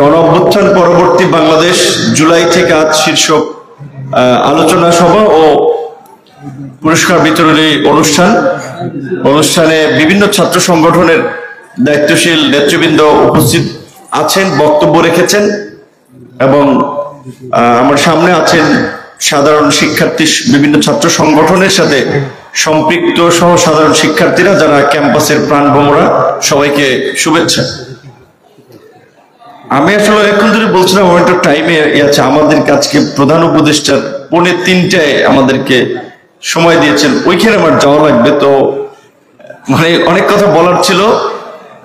গণ অভ্যুত্থান পরবর্তী বাংলাদেশ জুলাই থেকে আজ শীর্ষক আলোচনা সভা ও পুরস্কার বিতরণী অনুষ্ঠানে বিভিন্ন ছাত্র সংগঠনের দায়িত্বশীল নেতৃবৃন্দ উপস্থিত আছেন, বক্তব্য রেখেছেন এবং আমার সামনে আছেন সাধারণ শিক্ষার্থী, বিভিন্ন ছাত্র সংগঠনের সাথে সম্পৃক্ত সহ সাধারণ শিক্ষার্থীরা যারা ক্যাম্পাসের প্রাণভোমরা। সবাইকে শুভেচ্ছা। আমি আসলে এখন ধরে বলছিলাম একটু টাইমে আছে, আমাদের কাজকে প্রধান উপদেষ্টার 2:45 আমাদেরকে সময় দিয়েছেন, ওইখানে আমার যাওয়া লাগবে। তো মানে অনেক কথা বলার ছিল,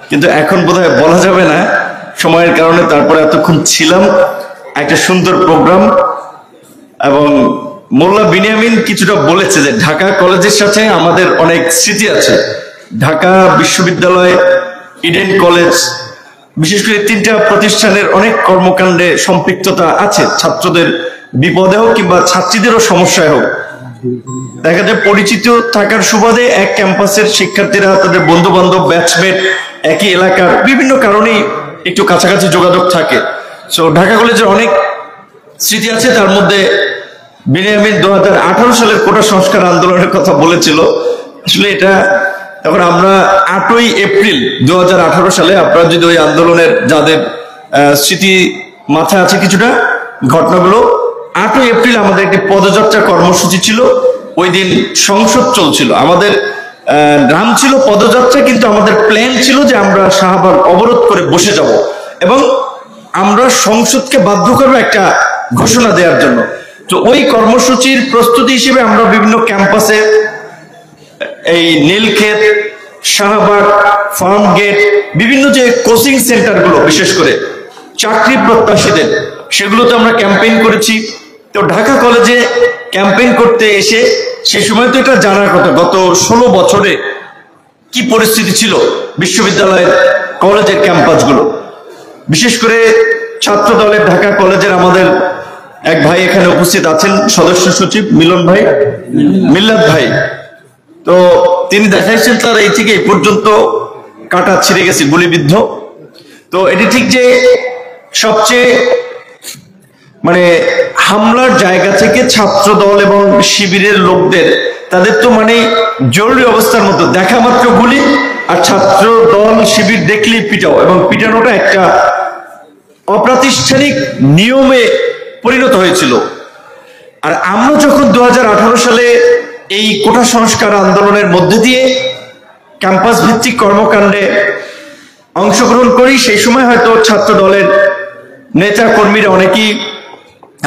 কিন্তু এখন বোধহয় বলা যাবে না সময়ের কারণে। তারপরে এতক্ষণ ছিলাম, একটা সুন্দর প্রোগ্রাম, এবং মোল্লা বিনিয়ামিন কিছুটা বলেছে যে ঢাকা কলেজের সাথে আমাদের অনেক স্মৃতি আছে। ঢাকা বিশ্ববিদ্যালয়, ইডেন কলেজ, বিশেষ করে 3টা প্রতিষ্ঠানের অনেক কর্মকাণ্ডে সম্পৃক্ততা আছে। ছাত্রদের বিপদে হোক কিংবা ছাত্রীদেরও সমস্যায় হোক, দেখা যায় পরিচিত থাকার সুবাদে এক ক্যাম্পাসের শিক্ষার্থীরা তাদের বন্ধু বান্ধব, ব্যাচমেট, একই এলাকার বিভিন্ন কারণেই একটু কাছাকাছি যোগাযোগ থাকে। সো ঢাকা কলেজের অনেক স্মৃতি আছে। তার মধ্যে বিনিয়ামিন 2018 সালের কোটা সংস্কার আন্দোলনের কথা বলেছিল। আসলে এটা তখন আমরা 8ই এপ্রিল 2018 সালে, আপনারা যদি ওই আন্দোলনের যাদের স্মৃতি মাথায় আছে কিছুটা ঘটনাগুলো, 8ই এপ্রিল আমাদের একটি পদযাত্রা কর্মসূচি ছিল। ওই দিন সংসদ চলছিল, আমাদের নাম ছিল পদযাত্রা, কিন্তু আমাদের প্ল্যান ছিল যে আমরা শাহবাগ অবরোধ করে বসে যাব এবং আমরা সংসদকে বাধ্য করবো একটা ঘোষণা দেওয়ার জন্য। তো ওই কর্মসূচির প্রস্তুতি হিসেবে আমরা বিভিন্ন ক্যাম্পাসে, এই নীলক্ষেত, শাহবাগ, ফার্ম গেট, বিভিন্ন যে কোচিং সেন্টারগুলো বিশেষ করে চাকরি প্রত্যাশীদের, সেগুলোতে আমরা ক্যাম্পেইন করেছি। তো ঢাকা কলেজে ক্যাম্পেইন করতে এসে সে সময় তো এটা জানার কথা, গত 16 বছরে কি পরিস্থিতি ছিল বিশ্ববিদ্যালয়ের কলেজের ক্যাম্পাসগুলো। বিশেষ করে ছাত্র দলের ঢাকা কলেজের আমাদের এক ভাই এখানে উপস্থিত আছেন, সদস্য সচিব মিল্লাত ভাই। তো তিনি দেখাইছেন তার এই থেকে এই পর্যন্ত কাটা ছিঁড়ে গেছে, গুলিবিদ্ধ। তো এটি ঠিক যে সবচেয়ে মানে হামলার জায়গা থেকে ছাত্র দল এবং শিবিরের লোকদের, তাদের তো মানে জরুরি অবস্থার মতো দেখা মাত্র গুলি, আর ছাত্র দল শিবির দেখলেই পিটাও, এবং পিটানোটা একটা অপ্রাতিষ্ঠানিক নিয়মে পরিণত হয়েছিল। আর আমরা যখন 2018 সালে এই কোটা সংস্কার আন্দোলনের মধ্যে দিয়ে ক্যাম্পাস ভিত্তিক কর্মকাণ্ডে অংশগ্রহণ করি, সেই সময় হয়তো ছাত্র দলের নেতা কর্মীরা অনেকেই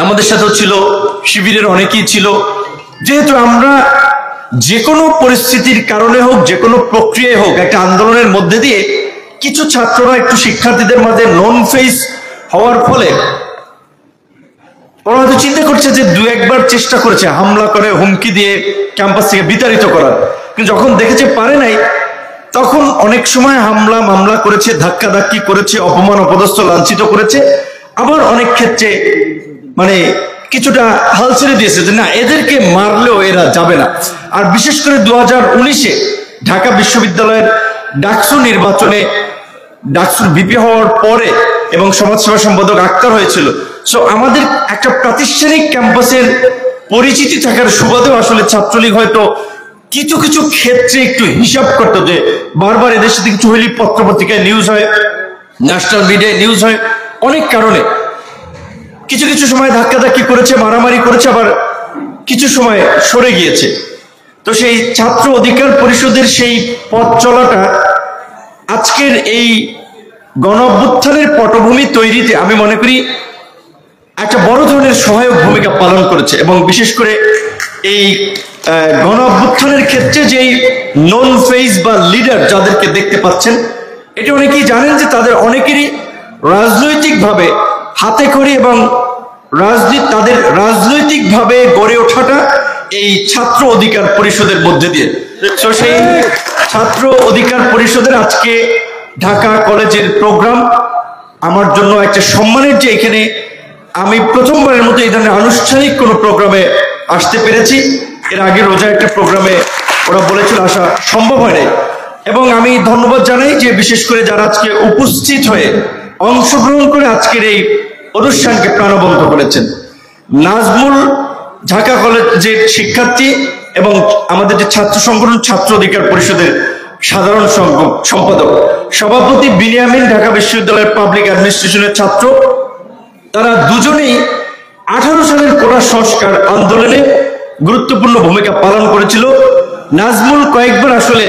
আমাদের সাথেও ছিল, শিবিরের অনেকেই ছিল। যেহেতু আমরা যে কোনো পরিস্থিতির কারণে হোক, যে কোনো প্রক্রিয়ায় হোক, একটা আন্দোলনের মধ্যে দিয়ে কিছু ছাত্ররা একটু শিক্ষার্থীদের মাঝে নন ফেস হওয়ার ফলে ওরা হয়তো চিন্তা করছে যে 2-1বার চেষ্টা করেছে হামলা করে, হুমকি দিয়ে ক্যাম্পাস থেকে বিতাড়িত করার, কিন্তু যখন দেখেছে পারে নাই, তখন অনেক সময় হামলা মামলা করেছে, ধাক্কাধাক্কি করেছে, অপমান অপদস্থ লাঞ্ছিত করেছে। আবার অনেক ক্ষেত্রে মানে কিছুটা হাল ছেড়ে দিয়েছে যে না, এদেরকে মারলেও এরা যাবে না। আর বিশেষ করে 2019-এ ঢাকা বিশ্ববিদ্যালয়ের ডাকসু নির্বাচনে, ডাকসুর ভিপি হওয়ার পরে এবং সমাজসেবা সম্পাদক আক্তার হয়েছিল। সো আমাদের একটা প্রাতিষ্ঠানিক ক্যাম্পাসের পরিচিতি থাকার সুবাদেও আসলে ছাত্রলীগ হয়তো কিছু কিছু ক্ষেত্রে একটু হিসাব করতো যে বারবার এদের সাথে কিছু হইলে পত্রপত্রিকায় নিউজ হয়, ন্যাশনাল মিডিয়ায় নিউজ হয়, অনেক কারণে কিছু কিছু সময় ধাক্কাধাক্কি করেছে, মারামারি করেছে, আবার কিছু সময় সরে গিয়েছে। তো সেই ছাত্র অধিকার পরিষদের সেই পথ চলাটা আজকের এই গণ অভ্যুত্থানের পটভূমি তৈরিতে আমি মনে করি একটা বড় ধরনের সহায়ক ভূমিকা পালন করেছে। এবং বিশেষ করে এই গণ অভ্যুত্থানের ক্ষেত্রে যেই নন ফেস বা লিডার যাদেরকে দেখতে পাচ্ছেন, এটা অনেকেই জানেন যে তাদের অনেকেরই রাজনৈতিকভাবে হাতে খড়ি এবং তাদের রাজনৈতিকভাবে গড়ে ওঠাটা এই ছাত্র অধিকার পরিষদের মধ্যে দিয়ে। তো সেই ছাত্র অধিকার পরিষদের আজকে ঢাকা কলেজের প্রোগ্রাম আমার জন্য একটা সম্মানের, যে এখানে আমি প্রথমবারের মতো এই ধরনের আনুষ্ঠানিক কোনো প্রোগ্রামে আসতে পেরেছি। এর আগে রোজা একটা প্রোগ্রামে ওরা বলেছিল আসা সম্ভব হয় নাই, এবং আমি ধন্যবাদ জানাই যে বিশেষ করে যারা আজকে উপস্থিত হয়ে অংশগ্রহণ করে আজকের এই অনুষ্ঠানকে প্রাণবন্ত করেছেন। নাজমুল ঢাকা কলেজের শিক্ষার্থী এবং আমাদের যে ছাত্র সংগঠন ছাত্র অধিকার পরিষদের সাধারণ সম্পাদক, সভাপতি বিনিয়ামিন ঢাকা বিশ্ববিদ্যালয়ের পাবলিক অ্যাডমিনিস্ট্রেশনের ছাত্র। তারা দুজনেই 18 সালের কোটা সংস্কার আন্দোলনে গুরুত্বপূর্ণ ভূমিকা পালন করেছিল। নাজমুল কয়েকবার আসলে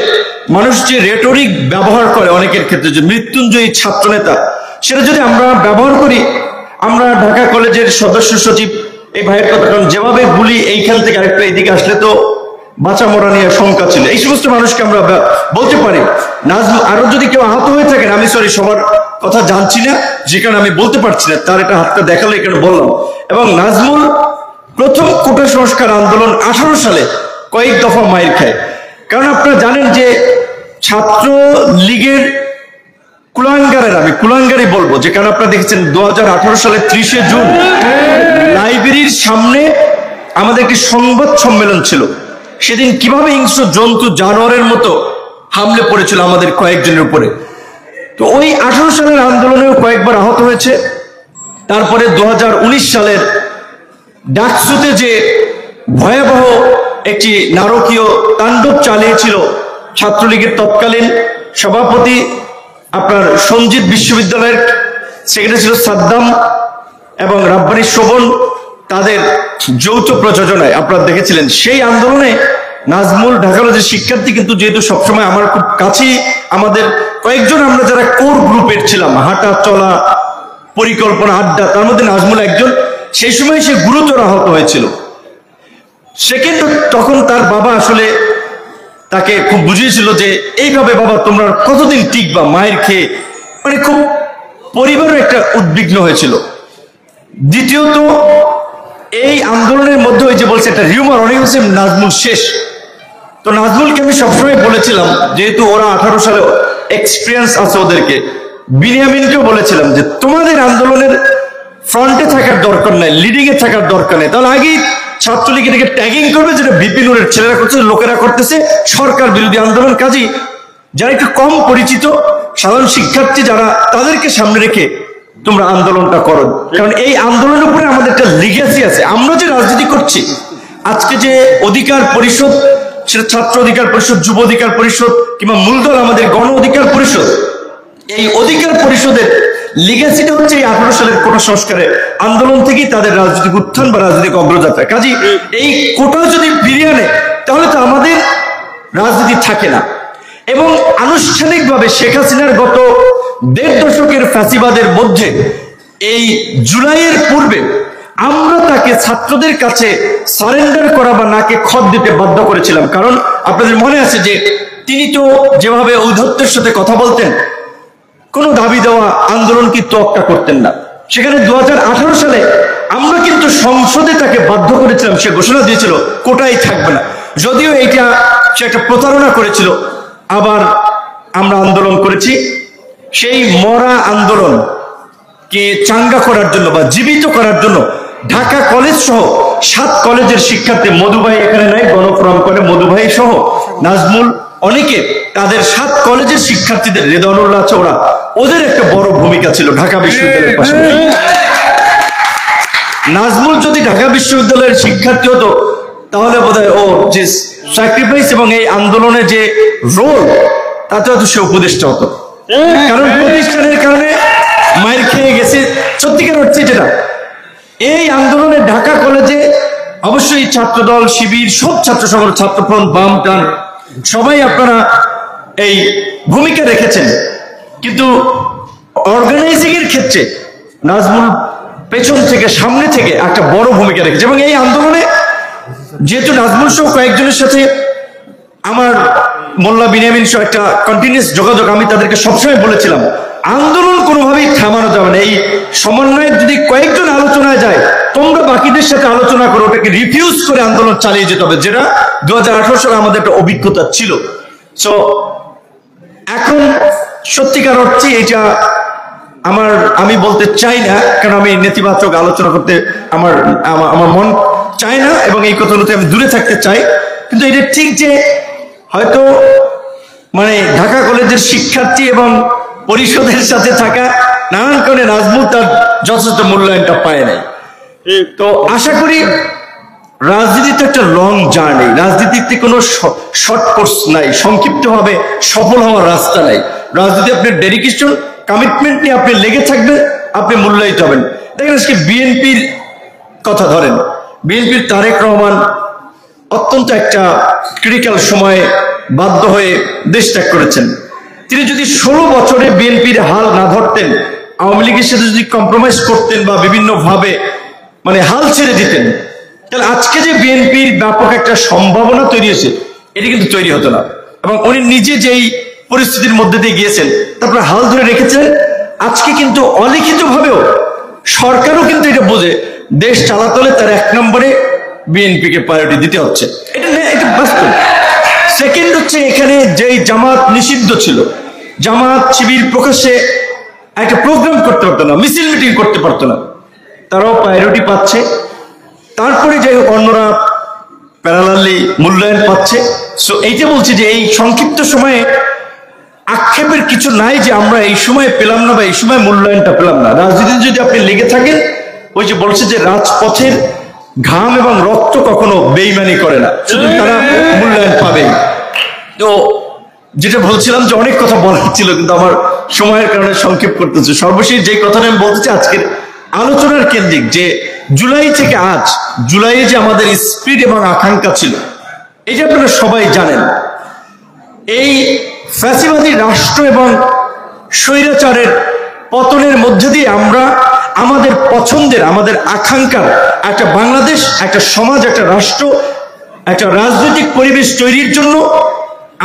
মানুষ যে রেটরিক ব্যবহার করে অনেকের ক্ষেত্রে, যে মৃত্যুঞ্জয়ী ছাত্রনেতা, সেটা যদি আমরা ব্যবহার করি, আমরা ঢাকা কলেজের সদস্য সচিব এই ভাইয়ের কথা, কারণ যেভাবে গুলি এইখান থেকে আরেকটা এদিকে আসলে তো বাঁচা মরা নিয়ে শঙ্কা ছিল, এই সমস্ত মানুষকে আমরা বলতে পারি। নাজমুল আরো যদি কেউ আহত হয়ে থাকেন, আমি সরি সবার কথা জানছি না, যে কারণে আমি বলতে পারছি না, তার এটা হাতটা দেখালে এখানে বললাম। এবং নাজমুল প্রথম কোটা সংস্কার আন্দোলন 18 সালে কয়েক দফা মাইর খায়, কারণ আপনারা জানেন যে ছাত্র লীগের কুলাঙ্গারের, আমি কুলাঙ্গারই বলবো, যে কারণ আপনারা দেখেছেন 2018 সালে 30 জুন লাইব্রেরির সামনে আমাদের একটি সংবাদ সম্মেলন ছিল। সেদিন কিভাবে হিংস্র জন্তু জানোয়ারের মতো হামলে পড়েছিল আমাদের কয়েকজনের উপরে। তো ওই 18 সালের আন্দোলনেও কয়েকবার আহত হয়েছে। তারপরে 2019 সালের ডাকসুতে যে ভয়াবহ একটি নারকীয় তাণ্ডব চালিয়েছিল ছাত্রলীগের তৎকালীন সভাপতি আপনার সঞ্জিত বিশ্ববিদ্যালয়ের সেক্রেটারি ছিল সাদ্দাম এবং রাব্বানি শোভন, তাদের যৌথ প্রযোজনায় আপনারা দেখেছিলেন। সেই আন্দোলনে নাজমুল ঢাকা কলেজের শিক্ষার্থী, কিন্তু যেহেতু সবসময় আমার খুব কাছেই আমাদের কয়েকজন, আমরা যারা কোর গ্রুপের ছিলাম, হাঁটা চলা পরিকল্পনা আড্ডা, তার মধ্যে নাজমুল একজন। সেই সময় সে গুরুতর আহত হয়েছিল। সেকেন্ড, তখন তার বাবা আসলে তাকে খুব বুঝিয়েছিল যে এইভাবে বাবা তোমরা কতদিন টিকবা মায়ের খেয়ে, মানে খুব পরিবারের একটা উদ্বিগ্ন হয়েছিল। দ্বিতীয়ত, এই আন্দোলনের মধ্যে ওই যে বলছে একটা রিউমার অনেক হচ্ছে নাজমুল শেষ। তো নাজমুলকে আমি সবসময় বলেছিলাম, যেহেতু ওরা 18 সালে এক্সপিরিয়েন্স আছে ওদেরকে, বিনিয়ামিনকেও বলেছিলাম যে তোমাদের আন্দোলনের ফ্রন্টে থাকার দরকার নাই, লিডিং এ থাকার দরকার নেই, তাহলে আগেই ছাত্রলীগ এটাকে ট্যাগিং করবে, যেটা বিপিনুরের ছেলেরা করছে, লোকেরা করতেছে, সরকার বিরোধী আন্দোলন। কাজী যারা একটু কম পরিচিত সাধারণ শিক্ষার্থী যারা, তাদেরকে সামনে রেখে তোমরা আন্দোলনটা করো, কারণ এই আন্দোলনের উপরে আমাদের একটা লিগেসি আছে। আমরা যে রাজনীতি করছি আজকে, যে অধিকার পরিষদ, সেটা ছাত্র অধিকার পরিষদ, যুব অধিকার পরিষদ কিংবা মূলদল আমাদের গণ অধিকার পরিষদ, এই অধিকার পরিষদের লিগেসিটা হচ্ছে এই 18 সালের কোটা সংস্কারের আন্দোলন থেকেই তাদের রাজনৈতিক উত্থান বা রাজনৈতিক অগ্রযাত্রা। কাজী এই কোটা যদি ফিরিয়ে আনে, তাহলে তো আমাদের রাজনীতি থাকে না। এবং আনুষ্ঠানিকভাবে শেখ হাসিনার গত 1.5 দশকের ফ্যাসিবাদের মধ্যে এই জুলাইয়ের পূর্বে আমরা তাকে ছাত্রদের কাছে সারেন্ডার করা বা নাকে খত দিতে বাধ্য করেছিলাম। কারণ আপনাদের মনে আছে যে তিনি তো যেভাবে ঔদ্ধত্যের সাথে কথা বলতেন, কোনো দাবি দেওয়া আন্দোলন কি তোয়াক্কা করতেন না। সেখানে 2018 সালে আমরা কিন্তু সংসদে তাকে বাধ্য করেছিলাম, সে ঘোষণা দিয়েছিল কোটাই থাকবে না, যদিও এইটা সে একটা প্রতারণা করেছিল। আবার আমরা আন্দোলন করেছি, সেই মরা আন্দোলন কে চাঙ্গা করার জন্য বা জীবিত করার জন্য ঢাকা কলেজ সহ 7 কলেজের শিক্ষার্থী, মধুভাই এখানে নাই, গণফোরাম করে মধুভাই সহ নাজমুল, অনেকে তাদের 7 কলেজের শিক্ষার্থীদের, রেদওয়ানুল্লাহ আছে, ওদের একটা বড় ভূমিকা ছিল ঢাকা বিশ্ববিদ্যালয়ের পাশাপাশি। নাজমুল যদি ঢাকা বিশ্ববিদ্যালয়ের শিক্ষার্থী হতো, তাহলে বোধহয় ও যে স্যাক্রিফাইস এবং এই আন্দোলনে যে রোল, তাতে হয়তো সে উপদেষ্টা হতো। কারণ প্রতিষ্ঠানের কারণে মায়ের খেয়ে গেছে, সত্যিকার হচ্ছে যেটা। এই আন্দোলনে ঢাকা কলেজে অবশ্যই ছাত্রদল, শিবির, সব ছাত্র সংগঠন, ছাত্রফ্রন্ট, বাম, টান, সবাই আপনারা এই ভূমিকা রেখেছেন, কিন্তু অর্গানাইজিং এর ক্ষেত্রে নাজমুল পেছন থেকে সামনে থেকে একটা বড় ভূমিকা রেখেছে। এবং এই আন্দোলনে যেহেতু নাজমুল সহ কয়েকজনের সাথে আমার মোল্লা বিনিয়ামিন সহ একটা কন্টিনিউয়াস যোগাযোগ, আমি তাদেরকে সবসময় বলেছিলাম আন্দোলন কোনোভাবেই থামানো যাবে না। এই সমন্বয়ে যদি কয়েকজন আলোচনায় যায়, তোমরা বাকিদের সাথে আলোচনা করো, ওটাকে রিফিউজ করে আন্দোলন চালিয়ে যেতে হবে, যেটা 2018 সালে আমাদের একটা অভিজ্ঞতা ছিল। সো এখন সত্যিকার অর্থে এটা আমি বলতে চাই না, কারণ আমি নেতিবাচক আলোচনা করতে আমার মন চায় না, এবং এই কথাগুলোতে আমি দূরে থাকতে চাই। কিন্তু এটা ঠিক যে হয়তো মানে ঢাকা কলেজের শিক্ষার্থী এবং পরিষদের সাথে থাকা নানান কারণে নাজমুল তার যথেষ্ট মূল্যায়নটা পায় নাই। তো আশা করি রাজনীতিতে একটা লং জার্নি, রাজনীতিতে কোনো শর্ট কোর্স নাই, সংক্ষিপ্ত ভাবে সফল হওয়ার রাস্তা নাই। রাজনীতি আপনার ডেডিকেশন, কমিটমেন্ট নিয়ে আপনি লেগে থাকবেন, আপনি মূল্যায়িত হবেন। দেখেন আজকে বিএনপির কথা ধরেন, বিএনপির তারেক রহমান অত্যন্ত একটা ক্রিটিক্যাল সময়ে বাধ্য হয়ে দেশ ত্যাগ করেছেন। তিনি যদি 16 বছরে বিএনপির হাল না ধরতেন, আওয়ামী লীগের সাথে যদি কম্প্রোমাইজ করতেন বা বিভিন্ন ভাবে মানে হাল ছেড়ে দিতেন, তাহলে আজকে যে বিএনপির ব্যাপক একটা সম্ভাবনা তৈরি হয়েছে এটি কিন্তু তৈরি হতো না। এবং উনি নিজে যেই পরিস্থিতির মধ্যে দিয়ে গিয়েছেন, তারপরে হাল ধরে রেখেছেন। আজকে কিন্তু অলিখিত ভাবেও সরকারও কিন্তু এটা বোঝে দেশ চালাতে হলে তার 1 নম্বরে বিএনপিকে প্রায়োরিটি দিতে হচ্ছে, এটা বাস্তব। সেকেন্ড হচ্ছে, এখানে যেই জামাত নিষিদ্ধ ছিল, জামাত শিবির প্রকাশ্যে একটা প্রোগ্রাম করতে পারতো না, মিছিল মিটিং করতে পারতো না, তারাও প্রায়োরিটি পাচ্ছে। তারপরে যাই হোক অন্যরা প্যারালালি মূল্যায়ন পাচ্ছে। সো এইটা বলছি যে এই সংক্ষিপ্ত সময়ে আক্ষেপের কিছু নাই যে আমরা এই সময় পেলাম না বা এই সময় মূল্যায়নটা পেলাম না। রাজনীতিতে যদি আপনি লেগে থাকেন, ওই যে বলছে যে রাজপথের ঘাম এবং রক্ত কখনো বেইমানি করে না, শুধু তারা মূল্যায়ন পাবে। তো যেটা বলছিলাম যে অনেক কথা বলার ছিল, কিন্তু আমার সময়ের কারণে সংক্ষেপ করতেছে। সর্বশেষ যে কথাটা আমি বলতে চাই, আজকের আলোচনার কেন্দ্রিক যে জুলাই থেকে আজ, জুলাইয়ে যে আমাদের স্পিড এবং আকাঙ্ক্ষা ছিল, এটা আপনারা সবাই জানেন। এই ফ্যাসিবাদী রাষ্ট্র এবং স্বৈরাচারের পতনের মধ্যে দিয়ে আমরা আমাদের পছন্দের, আমাদের আকাঙ্ক্ষার একটা বাংলাদেশ, একটা সমাজ, একটা রাষ্ট্র, একটা রাজনৈতিক পরিবেশ তৈরির জন্য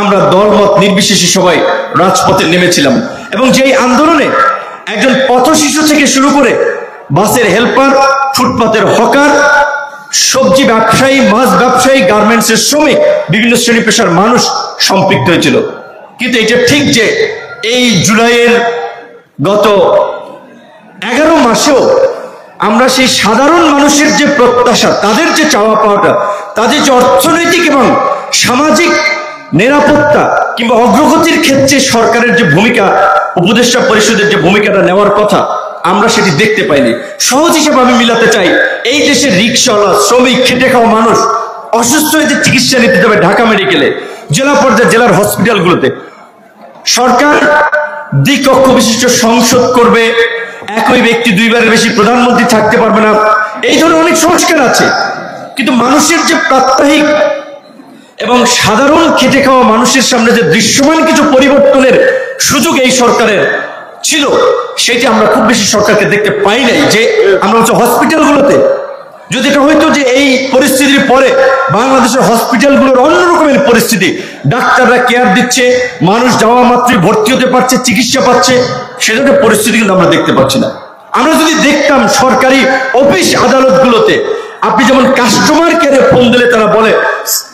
আমরা দলমত নির্বিশেষে সবাই রাজপথে নেমেছিলাম। এবং যেই আন্দোলনে একজন পথশিশু থেকে শুরু করে বাসের হেল্পার, ফুটপাতের হকার, সবজি ব্যবসায়ী, মাছ ব্যবসায়ী, গার্মেন্টসের শ্রমিক, বিভিন্ন শ্রেণী পেশার মানুষ সম্পৃক্ত হয়েছিল। কিন্তু এটা ঠিক যে এই জুলাইয়ের গত 11 মাসেও আমরা সেই সাধারণ মানুষের যে প্রত্যাশা, তাদের যে চাওয়া পাওয়াটা, তাদের যে অর্থনৈতিক এবং সামাজিক নিরাপত্তা কিংবা অগ্রগতির ক্ষেত্রে সরকারের যে ভূমিকা, উপদেষ্টা পরিষদের যে ভূমিকাটা নেওয়ার কথা, আমরা সেটি দেখতে পাইনি। সহজ হিসেবে আমি মিলাতে চাই, এই দেশের রিক্সাওয়ালা, শ্রমিক, খেটে খাওয়া মানুষ অসুস্থ হয়ে চিকিৎসা নিতে যাবে ঢাকা মেডিকেলে, জেলা পর্যায়ে জেলার হসপিটালগুলোতে, সরকার দ্বিকক্ষ বিশিষ্ট সংসদ করবে, একই ব্যক্তি 2 বারের বেশি প্রধানমন্ত্রী থাকতে পারবে না, এই ধরনের অনেক সংস্কার আছে। কিন্তু মানুষের যে প্রাত্যহিক এবং সাধারণ খেটে খাওয়া মানুষের সামনে যে দৃশ্যমান কিছু পরিবর্তনের সুযোগ এই সরকারের ছিল, সেটি আমরা খুব বেশি সরকারকে দেখতে পাই নাই। যে আমরা হচ্ছে হসপিটালগুলোতে, যদি এটা হইতো যে এই পরিস্থিতির পরে বাংলাদেশের হসপিটালগুলোর অন্যরকমের পরিস্থিতি, ডাক্তাররা কেয়ার দিচ্ছে, মানুষ যাওয়া মাত্রই ভর্তি হতে পারছে, চিকিৎসা পাচ্ছে, সেটাকে পরিস্থিতি কিন্তু আমরা দেখতে পাচ্ছি না। আমরা যদি দেখতাম সরকারি অফিস আদালতগুলোতে আপনি যেমন কাস্টমার কেয়ারে ফোন দিলে তারা বলে,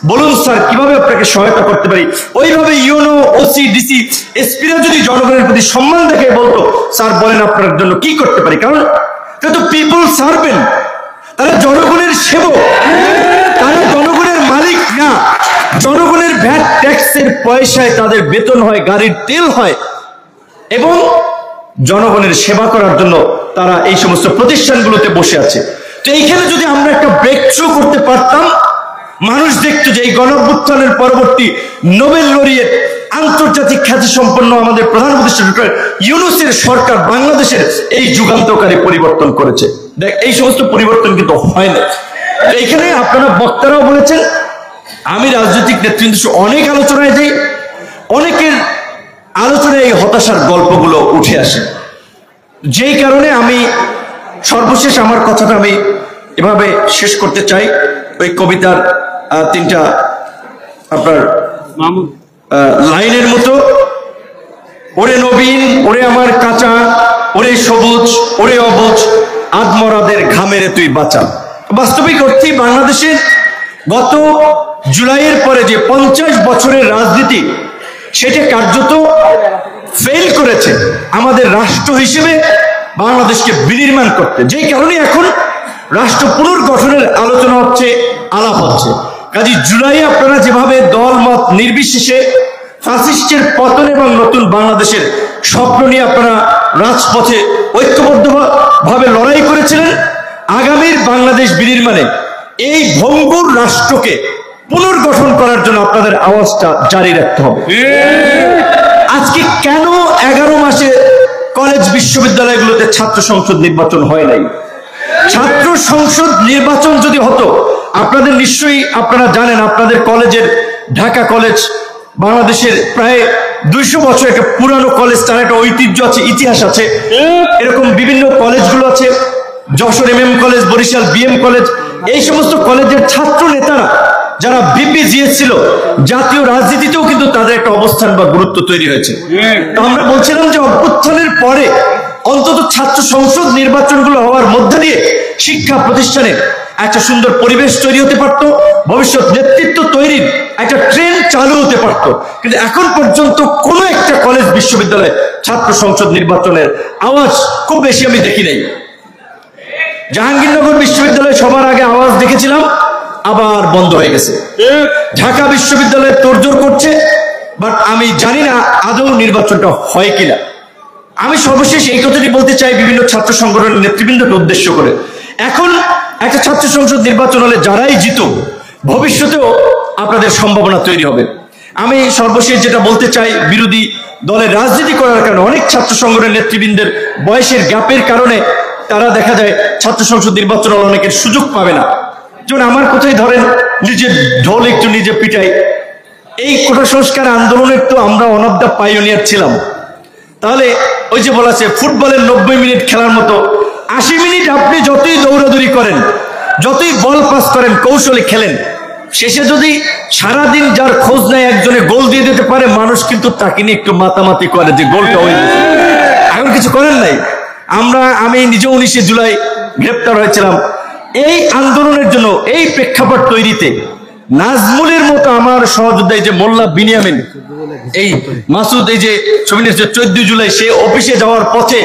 বলুন স্যার কিভাবে আপনাকে সহায়তা করতে পারি, ওইভাবে ইউনো, ওসি, ডিসি, এসপিরা যদি জনগণের প্রতি সম্মান দেখে বলতো, স্যার বলেন আপনার জন্য কি করতে পারি, কারণ তো পিপল সার্ভেন্ট, তারা জনগণের সেবক, তারা জনগণের মালিক না। জনগণের ভ্যাট ট্যাক্সের পয়সায় তাদের বেতন হয়, গাড়ির তেল হয়, এবং জনগণের সেবা করার জন্য তারা এই সমস্ত প্রতিষ্ঠানগুলোতে বসে আছে। তো এইখানে যদি আমরা একটা ব্রেক থ্রু করতে পারতাম, মানুষ দেখতো যে এই গণঅভ্যুত্থানের পরবর্তী নোবেল লরিয়েট, আন্তর্জাতিক খ্যাতি সম্পন্ন আমাদের প্রধান উপদেষ্টা ডক্টর ইউনূসের সরকার বাংলাদেশের এই যুগান্তকারী পরিবর্তন করেছে। দেখ, এই সমস্ত পরিবর্তন কিন্তু হয় না। এইখানে আপনারা বক্তারাও বলেছেন, আমি রাজনৈতিক নেতৃত্ব অনেক আলোচনায় যাই, অনেকের আলোচনায় এই হতাশার গল্পগুলো উঠে আসে। যেই কারণে আমি সর্বশেষ আমার কথাটা আমি এভাবে শেষ করতে চাই, ওই কবিতার 3টা আপনার লাইনের মতো, ওরে নবীন, ওরে আমার কাঁচা, ওরে সবুজ, ওরে অবুজ, আদমরাদের ঘামেরে তুই বাঁচা। বাস্তবিক অর্থে বাংলাদেশের গত জুলাইয়ের পরে যে 50 বছরের রাজনীতি, সেটা কার্যত ফেল করেছে আমাদের রাষ্ট্র হিসেবে বাংলাদেশকে বিনির্মাণ করতে। যেই কারণে এখন রাষ্ট্র পুনর্গঠনের আলোচনা হচ্ছে, আলাপ হচ্ছে। কাজী জুলাই আপনারা যেভাবে দল মত নির্বিশেষে ফ্যাসিস্টের পতন এবং নতুন বাংলাদেশের স্বপ্ন নিয়ে আপনারা রাজপথে ঐক্যবদ্ধভাবে লড়াই করেছিলেন আগামীর বাংলাদেশ বিনির্মাণে এই ভঙ্গুর রাষ্ট্রকে পুনর্গঠন করার জন্য আপনাদের আওয়াজটা জারি রাখতে হবে। আজকে কেন 11 মাসে কলেজ বিশ্ববিদ্যালয়গুলোতে ছাত্র সংসদ নির্বাচন হয় নাই? ছাত্র সংসদ নির্বাচন যদি হতো, আপনাদের নিশ্চয়ই আপনারা জানেন, আপনাদের কলেজের ঢাকা কলেজ বাংলাদেশের প্রায় 200 বছর একটা পুরানো কলেজ, তার একটা ঐতিহ্য আছে, ইতিহাস আছে। এরকম বিভিন্ন কলেজগুলো আছে, Jessore MM college, Barisal BM college, এই সমস্ত কলেজের ছাত্র নেতারা যারা BPGS ছিল, জাতীয় রাজনীতিতেও কিন্তু তাদের একটা অবস্থান বা গুরুত্ব তৈরি হয়েছে। আমরা বলছিলাম যে অভ্যুত্থানের পরে অন্তত ছাত্র সংসদ নির্বাচনগুলো হওয়ার মধ্যে দিয়ে শিক্ষা প্রতিষ্ঠানে একটা সুন্দর পরিবেশ তৈরি হতে পারত, ভবিষ্যৎ নেতৃত্ব তৈরির একটা ট্রেন্ড চালু হতে পারত। কিন্তু এখন পর্যন্ত কোনো একটা কলেজ বিশ্ববিদ্যালয়ে ছাত্র সংসদ নির্বাচনের আওয়াজ খুব বেশি আমি দেখি নাই। জাহাঙ্গীরনগর বিশ্ববিদ্যালয়ে সবার আগে আওয়াজ দেখেছিলাম, আবার বন্ধ হয়ে গেছে। ঢাকা বিশ্ববিদ্যালয়ে তোড়জোড় করছে, বাট আমি জানি না আদৌ নির্বাচনটা হয় কিনা। আমি সর্বশেষ এই কথাটি বলতে চাই বিভিন্ন ছাত্র সংগঠনের নেতৃবৃন্দকে উদ্দেশ্য করে, এখন একটা ছাত্র সংসদ নির্বাচন হলে যারাই জিত, ভবিষ্যতেও আপনাদের সম্ভাবনা তৈরি হবে। আমি সর্বশেষ যেটা বলতে চাই, বিরোধী দলের রাজনীতি করার কারণে অনেক ছাত্র সংগঠনের নেতৃবৃন্দের বয়সের গ্যাপের কারণে তারা দেখা যায় ছাত্র সংসদ নির্বাচন হলে অনেকের সুযোগ পাবে না। যেমন আমার কোথায় ধরেন, নিজের ঢোল একটু নিজে পিটাই, এই কোটা সংস্কার আন্দোলনের তো আমরা ওয়ান অফ দ্য পাইওনিয়ার ছিলাম। তাহলে ওই যে বলা আছে ফুটবলের 90 মিনিট খেলার মতো 80 মিনিট আপনি যতই দৌড়াদৌড়ি করেন, যতই বল পাস করেন, কৌশলে খেলেন, শেষে যদি সারাদিন যার খোঁজ নেয় একজনে গোল দিয়ে দিতে পারে, মানুষ কিন্তু তাকে নিয়ে একটু মাতামাতি করে যে গোলটা ওই এখন কিছু করেন নাই। আমি নিজে 19 জুলাই গ্রেপ্তার হয়েছিলাম এই আন্দোলনের জন্য। এই প্রেক্ষাপট তৈরিতে নাজমুলের মতো আমার সহযোদ্ধা, এই যে মোল্লা বিনিয়ামিন, এই মাসুদ, এই যে 14 জুলাই সে অফিসে যাওয়ার পথে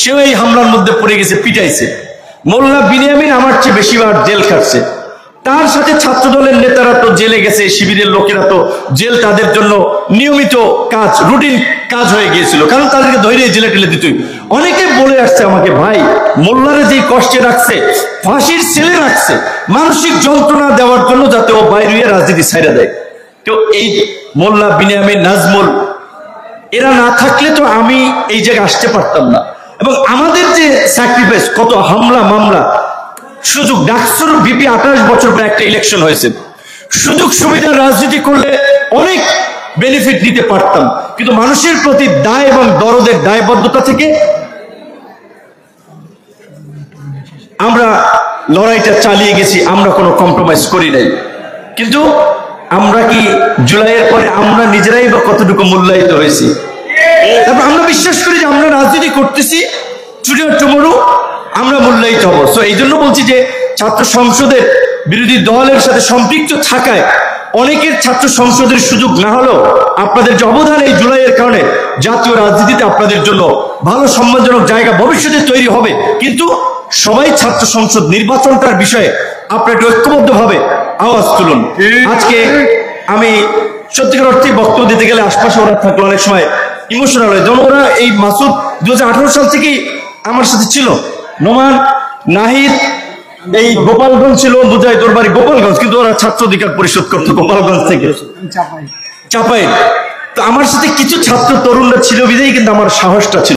সেও এই হামলার মধ্যে পড়ে গেছে, পিটাইছে। মোল্লা বিনিয়ামিন আমার চেয়ে বেশিবার জেল খাটছে। তার সাথে ছাত্র দলের নেতারা তো জেলে গেছে, শিবিরের লোকেরা তো জেল তাদের জন্য নিয়মিত কাজ, রুটিন কাজ হয়ে গিয়েছিল, কারণ তাদেরকে ধৈর্য জেলে টেলে দিত। অনেকে বলে আসছে আমাকে, ভাই মোল্লারে যে কষ্টে রাখছে, ফাঁসির সেলে রাখছে মানসিক যন্ত্রণা দেওয়ার জন্য, যাতে ও বাইরে রাজনীতি ছাইড়া দেয়। তো এই মোল্লা বিনিয়ামিন, নাজমুল, এরা না থাকলে তো আমি এই জায়গায় আসতে পারতাম না। এবং আমাদের যে স্যাক্রিফাইস, কত হামলা মামলা, সুযোগ, ডাকসুর ভিপি 28 বছর পর একটা ইলেকশন হয়েছে, সুযোগ সুবিধার রাজনীতি করলে অনেক বেনিফিট দিতে পারতাম, কিন্তু মানুষের প্রতি দায় এবং দরদের দায়বদ্ধতা থেকে আমরা লড়াইটা চালিয়ে গেছি, আমরা কোনো কম্প্রোমাইজ করি নাই। কিন্তু আমরা কি জুলাইয়ের পরে আমরা নিজেরাই বা কতটুকু মূল্যায়িত হয়েছি? তারপর আমরা বিশ্বাস করি যে আমরা রাজনীতি করতেছি, টুমরো আমরা মূল্যায়িত হব। সো এই জন্য বলছি যে ছাত্র সংসদের বিরোধী দলের সাথে সম্পৃক্ত থাকায় অনেকের ছাত্র সংসদের সুযোগ না হলেও আপনাদের যে অবদান এই জুলাইয়ের কারণে জাতীয় রাজনীতিতে আপনাদের জন্য ভালো সম্মানজনক জায়গা ভবিষ্যতে তৈরি হবে। কিন্তু সবাই ছাত্র সংসদ নির্বাচনটার বিষয়ে আপনারা একটু ঐক্যবদ্ধভাবে আওয়াজ তুলুন। আজকে আমি সত্যিকার অর্থে বক্তব্য দিতে গেলে আশপাশে ওরা থাকলে অনেক সময় ইমোশনাল হয়। যেমন ওরা, এই মাসুদ 2018 সাল থেকেই আমার সাথে ছিল, নোমান, নাহিদ, এই গোপালগঞ্জ ছিল, বুঝাই তোর বাড়ি গোপালগঞ্জ, কিন্তু ওরা ছাত্র অধিকার পরিষদ করতো গোপালগঞ্জ থেকে, চাপাই। তো আমার সাথে কিছু ছাত্র তরুণরা ছিল বিধেই কিন্তু আমার সাহসটা ছিল।